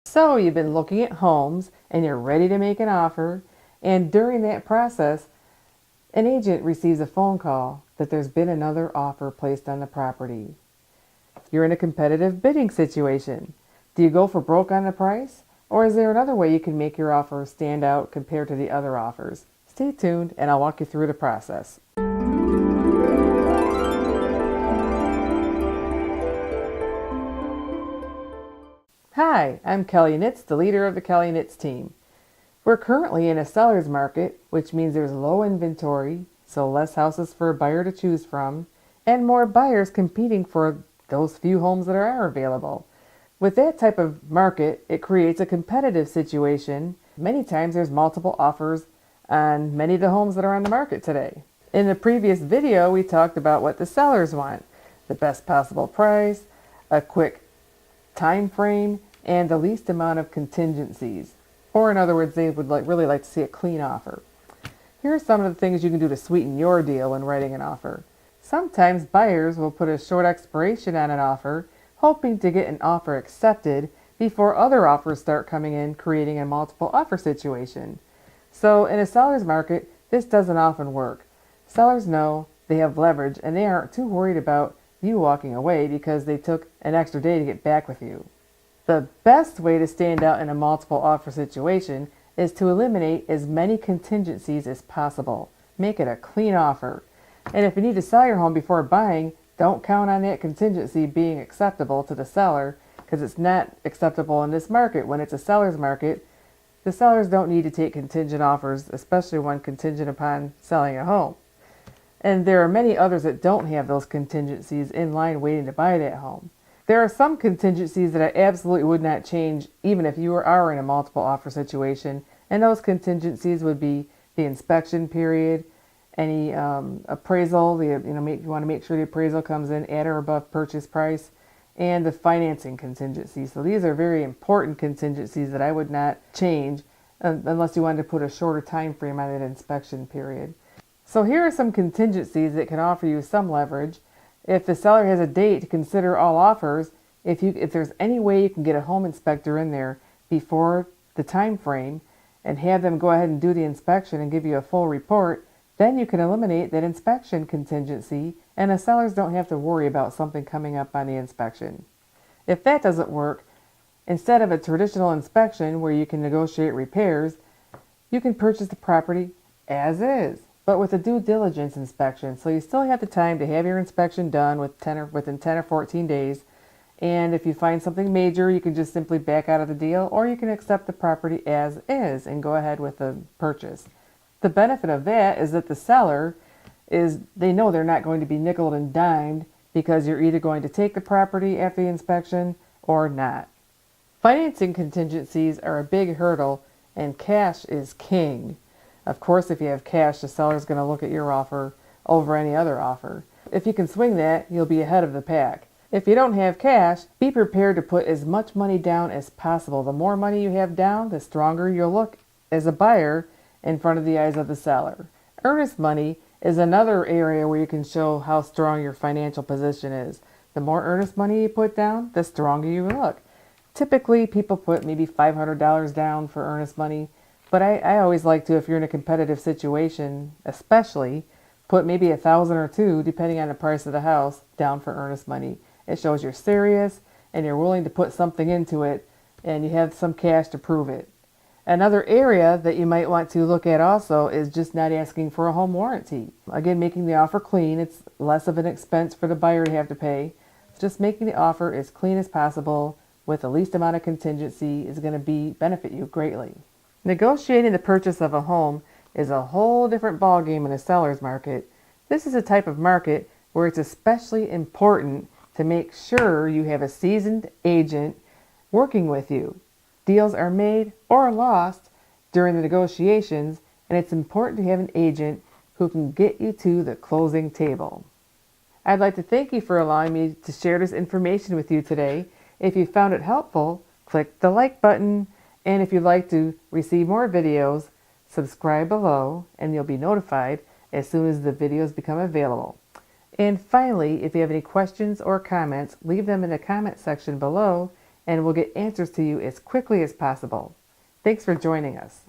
So you've been looking at homes and you're ready to make an offer, and during that process, an agent receives a phone call that there's been another offer placed on the property. You're in a competitive bidding situation. Do you go for broke on the price? Or is there another way you can make your offer stand out compared to the other offers? Stay tuned and I'll walk you through the process. Hi, I'm Kelley Knitz, the leader of the Kelley Knitz Team. We're currently in a seller's market, which means there's low inventory, so less houses for a buyer to choose from, and more buyers competing for those few homes that are available. With that type of market, it creates a competitive situation. Many times there's multiple offers on many of the homes that are on the market today. In the previous video, we talked about what the sellers want: the best possible price, a quick time frame, and the least amount of contingencies. Or in other words, they would really like to see a clean offer. Here are some of the things you can do to sweeten your deal when writing an offer. Sometimes buyers will put a short expiration on an offer, hoping to get an offer accepted before other offers start coming in, creating a multiple offer situation. So in a seller's market, this doesn't often work. Sellers know they have leverage and they aren't too worried about you walking away because they took an extra day to get back with you. The best way to stand out in a multiple offer situation is to eliminate as many contingencies as possible. Make it a clean offer. And if you need to sell your home before buying, don't count on that contingency being acceptable to the seller, because it's not acceptable in this market. When it's a seller's market, the sellers don't need to take contingent offers, especially when contingent upon selling a home. And there are many others that don't have those contingencies in line waiting to buy that home. There are some contingencies that I absolutely would not change even if you are in a multiple offer situation, and those contingencies would be the inspection period, any appraisal, you want to make sure the appraisal comes in at or above purchase price, and the financing contingencies. So these are very important contingencies that I would not change unless you wanted to put a shorter time frame on that inspection period. So here are some contingencies that can offer you some leverage. If the seller has a date to consider all offers, if there's any way you can get a home inspector in there before the time frame and have them go ahead and do the inspection and give you a full report, then you can eliminate that inspection contingency and the sellers don't have to worry about something coming up on the inspection. If that doesn't work, instead of a traditional inspection where you can negotiate repairs, you can purchase the property as is, but with a due diligence inspection. So you still have the time to have your inspection done within 10 or 14 days. And if you find something major, you can just simply back out of the deal, or you can accept the property as is and go ahead with the purchase. The benefit of that is that the seller they know they're not going to be nickeled and dimed because you're either going to take the property after the inspection or not. Financing contingencies are a big hurdle, and cash is king. Of course, if you have cash, the seller is going to look at your offer over any other offer. If you can swing that, you'll be ahead of the pack. If you don't have cash, be prepared to put as much money down as possible. The more money you have down, the stronger you'll look as a buyer in front of the eyes of the seller. Earnest money is another area where you can show how strong your financial position is. The more earnest money you put down, the stronger you look. Typically, people put maybe $500 down for earnest money. But I always like to, if you're in a competitive situation, especially, put maybe $1,000 or $2,000, depending on the price of the house, down for earnest money. It shows you're serious and you're willing to put something into it and you have some cash to prove it. Another area that you might want to look at also is just not asking for a home warranty. Again, making the offer clean. It's less of an expense for the buyer to have to pay. Just making the offer as clean as possible with the least amount of contingency is going to benefit you greatly. Negotiating the purchase of a home is a whole different ballgame in a seller's market. This is a type of market where it's especially important to make sure you have a seasoned agent working with you. Deals are made or lost during the negotiations, and it's important to have an agent who can get you to the closing table. I'd like to thank you for allowing me to share this information with you today. If you found it helpful, click the like button, and if you'd like to receive more videos, subscribe below and you'll be notified as soon as the videos become available. And finally, if you have any questions or comments, leave them in the comment section below, and we'll get answers to you as quickly as possible. Thanks for joining us.